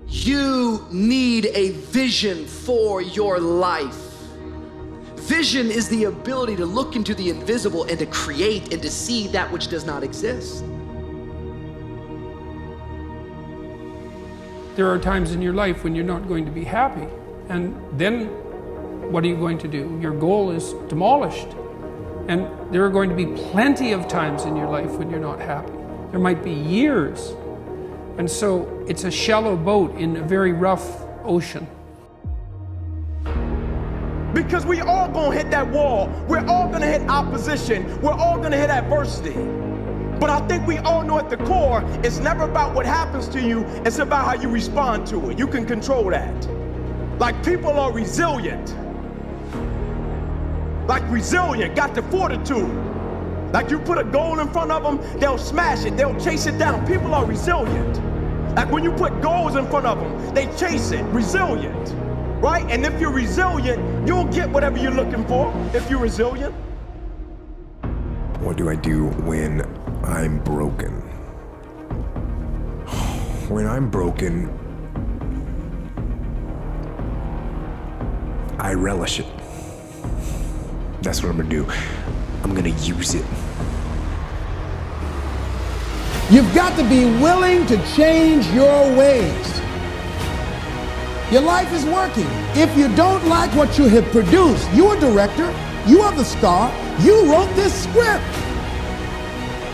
You need a vision for your life. Vision is the ability to look into the invisible and to create and to see that which does not exist. There are times in your life when you're not going to be happy, and then what are you going to do? Your goal is demolished. And there are going to be plenty of times in your life when you're not happy. There might be years. And so it's a shallow boat in a very rough ocean. Because we all gonna hit that wall. We're all gonna hit opposition. We're all gonna hit adversity. But I think we all know at the core, it's never about what happens to you, it's about how you respond to it. You can control that. Like, people are resilient. Like, resilient, got the fortitude. Like, you put a goal in front of them, they'll smash it, they'll chase it down. People are resilient. Like, when you put goals in front of them, they chase it, resilient, right? And if you're resilient, you'll get whatever you're looking for, if you're resilient. What do I do when I'm broken? When I'm broken, I relish it. That's what I'm gonna do. I'm gonna use it. You've got to be willing to change your ways. Your life is working. If you don't like what you have produced, you're a director, you are the star, you wrote this script.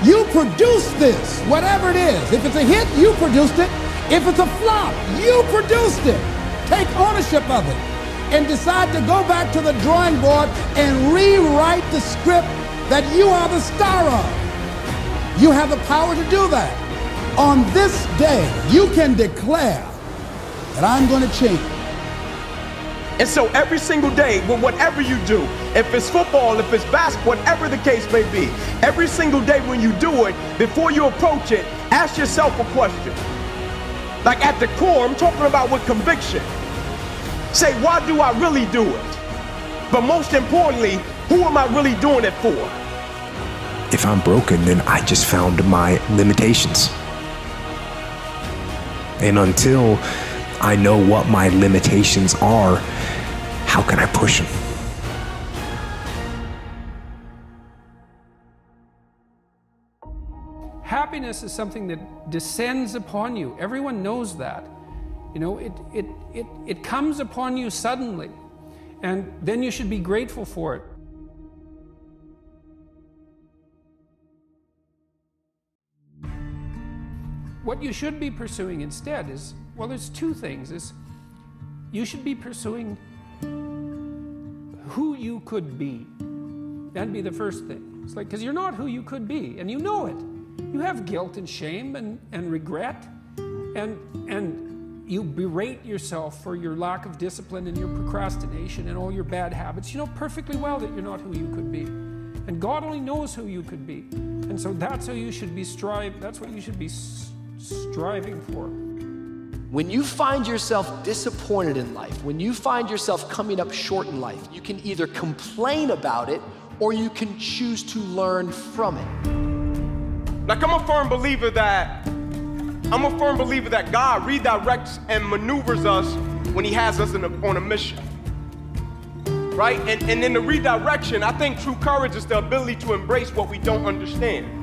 You produced this, whatever it is. If it's a hit, you produced it. If it's a flop, you produced it. Take ownership of it and decide to go back to the drawing board and rewrite the script that you are the star of. You have the power to do that. On this day, you can declare that I'm going to change. And so every single day, with whatever you do, if it's football, if it's basketball, whatever the case may be, every single day when you do it, before you approach it, ask yourself a question. Like, at the core, I'm talking about with conviction. Say, why do I really do it? But most importantly, who am I really doing it for? If I'm broken, then I just found my limitations. And until I know what my limitations are, how can I push them? Happiness is something that descends upon you. Everyone knows that. You know, it comes upon you suddenly, and then you should be grateful for it. What you should be pursuing instead is, well, there's two things. You should be pursuing who you could be. That'd be the first thing. It's like, because you're not who you could be, and you know it. You have guilt and shame and regret, and you berate yourself for your lack of discipline and your procrastination and all your bad habits. You know perfectly well that you're not who you could be. And God only knows who you could be. And so that's how you should be that's what you should be striving for. When you find yourself disappointed in life, when you find yourself coming up short in life, you can either complain about it or you can choose to learn from it. Like, I'm a firm believer that God redirects and maneuvers us when he has us on a mission, right? And in the redirection, I think true courage is the ability to embrace what we don't understand.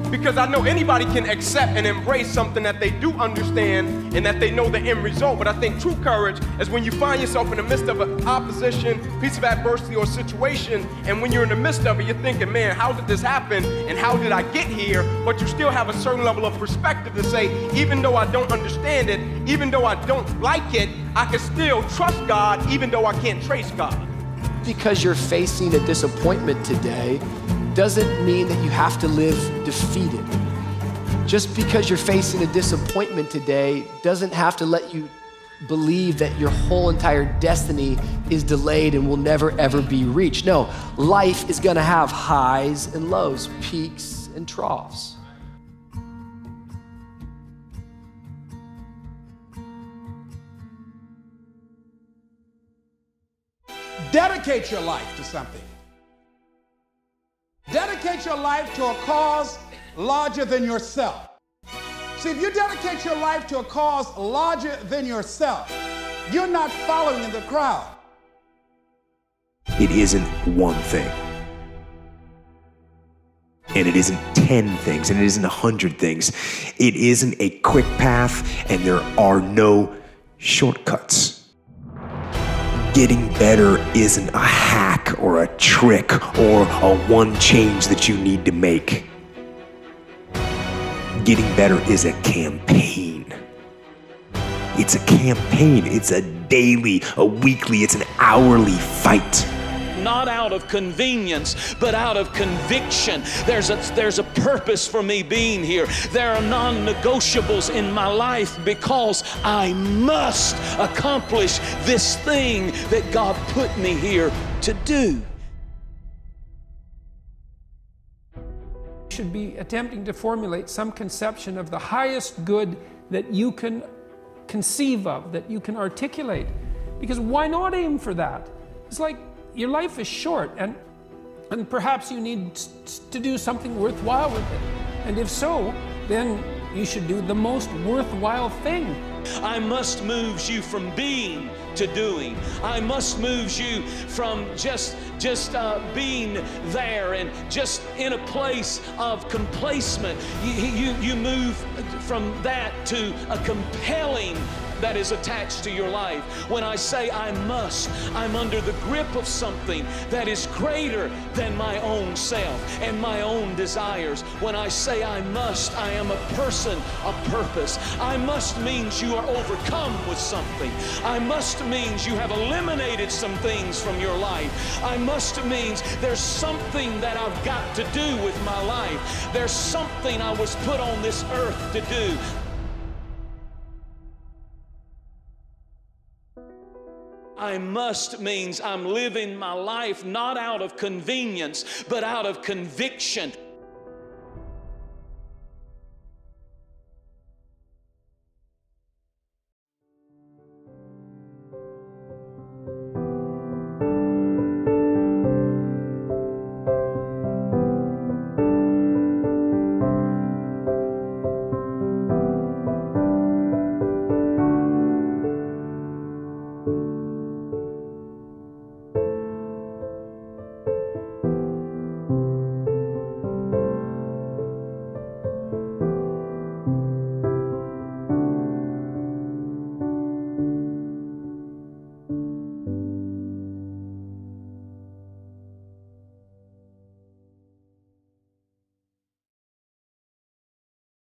Because I know anybody can accept and embrace something that they do understand and that they know the end result. But I think true courage is when you find yourself in the midst of an opposition, piece of adversity or situation, and when you're in the midst of it, you're thinking, man, how did this happen and how did I get here? But you still have a certain level of perspective to say, even though I don't understand it, even though I don't like it, I can still trust God even though I can't trace God. Because you're facing a disappointment today doesn't mean that you have to live defeated. Just because you're facing a disappointment today doesn't have to let you believe that your whole entire destiny is delayed and will never ever be reached. No, life is gonna have highs and lows, peaks and troughs. Dedicate your life to something. Dedicate your life to a cause larger than yourself. See, if you dedicate your life to a cause larger than yourself, you're not following in the crowd. It isn't one thing. And it isn't 10 things, and it isn't 100 things. It isn't a quick path, and there are no shortcuts. Getting better isn't a hack or a trick or a one change that you need to make. Getting better is a campaign. It's a campaign. It's a daily, a weekly, it's an hourly fight. Not out of convenience, but out of conviction. There's a purpose for me being here. There are non-negotiables in my life because I must accomplish this thing that God put me here to do. You should be attempting to formulate some conception of the highest good that you can conceive of, that you can articulate. Because why not aim for that? It's like, your life is short, and perhaps you need to do something worthwhile with it. And if so, then you should do the most worthwhile thing. I must move you from being to doing. I must move you from just being there and just in a place of complacement. You move from that to a compelling that is attached to your life. When I say I must, I'm under the grip of something that is greater than my own self and my own desires. When I say I must, I am a person of purpose. I must means you are overcome with something. I must means you have eliminated some things from your life. I must means there's something that I've got to do with my life. There's something I was put on this earth to do. I must means I'm living my life not out of convenience, but out of conviction.